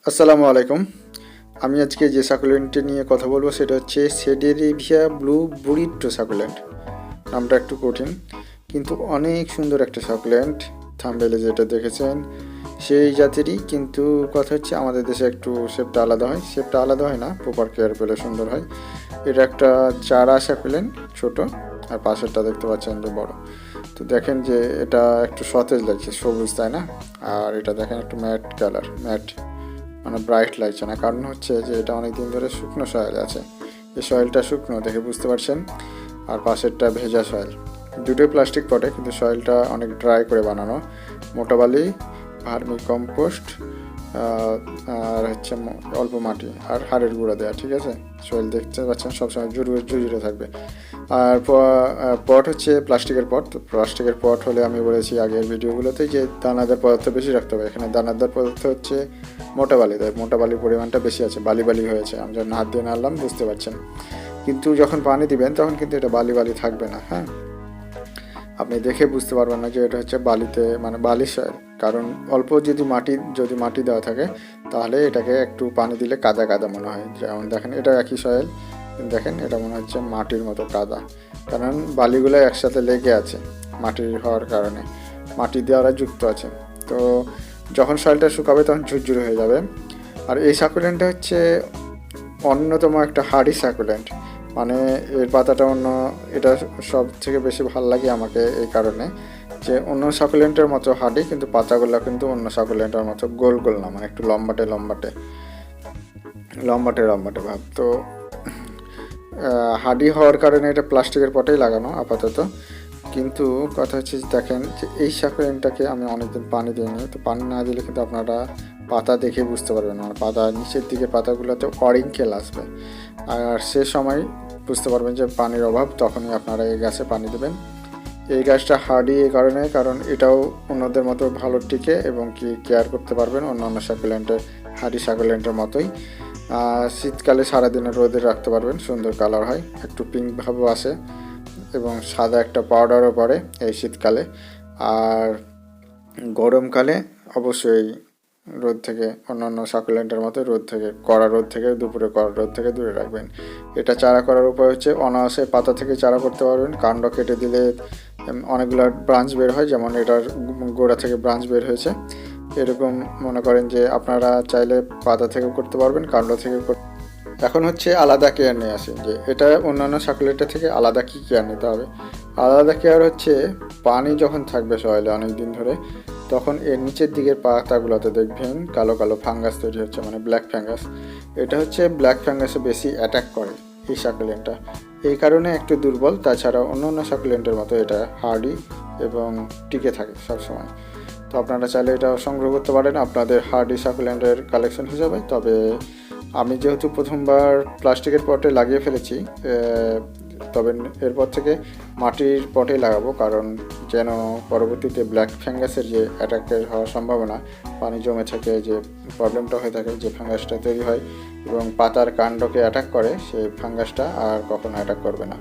আসসালামু আলাইকুম। আমি আজকে যে সাকুলেন্টটি নিয়ে কথা বলবো সেটা হচ্ছে সেডেরিভিয়া ব্লু বুরিটো সাকুলেন্ট। নামটা একটু কঠিন কিন্তু অনেক সুন্দর একটা সাকুলেন্ট। থাম্বনেলে যেটা দেখেছেন সেই জাতেরই, কিন্তু কথা হচ্ছে আমাদের দেশে একটু শেপটা আলাদা হয়। শেপটা আলাদা হয় না, প্রপার কেয়ার পেলে সুন্দর হয়। এটা একটা চারা সাকুলেন্ট, ছোট, আর পাশেরটা দেখতে পাচ্ছেন যে বড়। তো দেখেন যে এটা একটু সতেজ লাগছে, সবুজ, তাই না? আর এটা দেখেন একটু ম্যাট কালার, ম্যাট মানে ব্রাইট লাগছে না, কারণ হচ্ছে যে এটা অনেক দিন ধরে শুকনো সয়েল আছে। এই সয়েলটা শুকনো দেখে বুঝতে পারছেন। আর পাশেরটা ভেজা সয়েল, দুটোই প্লাস্টিক পটে, কিন্তু সয়েলটা অনেক ড্রাই করে বানানো। মোটা বালি, ভার্মি কম্পোস্ট, আর হচ্ছে অল্প মাটি আর হাড়ের গুঁড়া দেওয়া, ঠিক আছে? সয়েল দেখতে পাচ্ছেন সবসময় জুড়ে থাকবে। আর পট হচ্ছে প্লাস্টিকের পট। তো প্লাস্টিকের পট হলে আমি বলেছি আগের ভিডিওগুলোতে যে দানাদার পদার্থ বেশি রাখতে হবে। এখানে দানাদার পদার্থ হচ্ছে মোটা বালি, তাই মোটা বালির পরিমাণটা বেশি আছে, বালি বালি হয়েছে। আমি যখন হাত দিয়ে নাড়লাম বুঝতে পারছেন, কিন্তু যখন পানি দিবেন তখন কিন্তু এটা বালি বালি থাকবে না। হ্যাঁ, আপনি দেখে বুঝতে পারবেন না যে এটা হচ্ছে বালিতে, মানে বালি সয়েল। কারণ অল্প যদি মাটি দেওয়া থাকে তাহলে এটাকে একটু পানি দিলে কাদা কাদা মনে হয়। যেমন দেখেন এটা একই সয়েল, দেখেন এটা মনে হচ্ছে মাটির মতো কাদা, কারণ বালিগুলো একসাথে লেগে আছে মাটির হওয়ার কারণে, মাটি দেওয়ারা যুক্ত আছে। তো যখন সয়েলটা শুকাবে তখন ঝুরঝুরে হয়ে যাবে। আর এই সাকুলেন্টটা হচ্ছে অন্যতম একটা হার্ডি সাকুলেন্ট, মানে এর পাতাটা এটা সব থেকে বেশি ভালো লাগে আমাকে এই কারণে যে অন্য সাকুলেন্টের মতো হার্ডি, কিন্তু পাতাগুলো কিন্তু অন্য সাকুলেন্টের মতো গোল গোল না, মানে একটু লম্বাটে ভাব। তো হার্ডি হওয়ার কারণে এটা প্লাস্টিকের পটেই লাগানো আপাতত। কিন্তু কথা হচ্ছে দেখেন যে এই সাকুলেন্টটাকে আমি অনেকদিন পানি দিইনি। তো পানি না দিলে কিন্তু আপনারা পাতা দেখে বুঝতে পারবেন, মানে পাতা নিচের দিকে পাতাগুলোতে অরিঙ্কেল আসবে, আর সে সময় বুঝতে পারবেন যে পানির অভাব, তখনই আপনারা এই গাছে পানি দেবেন। এই গাছটা হার্ডি এই কারণে, কারণ এটাও অন্যদের মতো ভালো টিকে এবং কি কেয়ার করতে পারবেন অন্যান্য সাকুলেন্টের, হার্ডি সাকুলেন্টের মতোই। শীতকালে সারাদিনে রোদে রাখতে পারবেন, সুন্দর কালার হয়, একটু পিঙ্ক ভাবও আসে এবং সাদা একটা পাউডারও পড়ে এই শীতকালে। আর গরমকালে অবশ্যই রোদ থেকে, অন্যান্য সাকুলেন্টের মতো কড়া রোদ থেকে দূরে রাখবেন। এটা চারা করার উপায় হচ্ছে অনায়াসে পাতা থেকে চারা করতে পারবেন। কাণ্ড কেটে দিলে অনেকগুলো ব্রাঞ্চ বের হয়, যেমন এটার গোড়া থেকে ব্রাঞ্চ বের হয়েছে। এরকম মনে করেন যে আপনারা চাইলে পাতা থেকেও করতে পারবেন, কাণ্ড থেকে। এখন হচ্ছে আলাদা কেয়ার নিয়ে আসি, যে এটা অন্যান্য সাকুলেন্টের থেকে আলাদা কী কেয়ার নিতে হবে। আলাদা কেয়ার হচ্ছে পানি যখন থাকবে সয়েলে অনেক দিন ধরে, তখন এর নিচের দিকের পাতাগুলোতে দেখবেন কালো কালো ফাঙ্গাস তৈরি হচ্ছে, মানে ব্ল্যাক ফাঙ্গাস। এটা হচ্ছে ব্ল্যাক ফাঙ্গাসে বেশি অ্যাটাক করে এই সাকুলেন্টটা, এই কারণে একটু দুর্বল। তাছাড়া অন্য সাকুলেন্টের মতো এটা হার্ডি এবং টিকে থাকে সবসময়। তো আপনারা চাইলে এটা সংগ্রহ করতে পারেন আপনাদের হার্ডি সাকুলেন্টের কালেকশন হিসাবে। তবে আমি যেহেতু প্রথমবার প্লাস্টিকের পটে লাগিয়ে ফেলেছি, তবে এরপর থেকে মাটির পটেই লাগাবো, কারণ যেন পরবর্তীতে ব্ল্যাক ফাঙ্গাসের যে অ্যাটাকের হওয়ার সম্ভাবনা, পানি জমে থাকে যে প্রবলেমটা হয়ে থাকে, যে ফাঙ্গাসটা তৈরি হয় এবং পাতার কাণ্ডকে অ্যাটাক করে, সেই ফাঙ্গাসটা আর কখনো অ্যাটাক করবে না।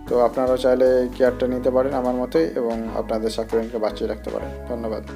তো আপনারাও চাইলে কেয়ারটা নিতে পারেন আমার মতোই এবং আপনাদের সাকুলেন্টকে বাঁচিয়ে রাখতে পারেন। ধন্যবাদ।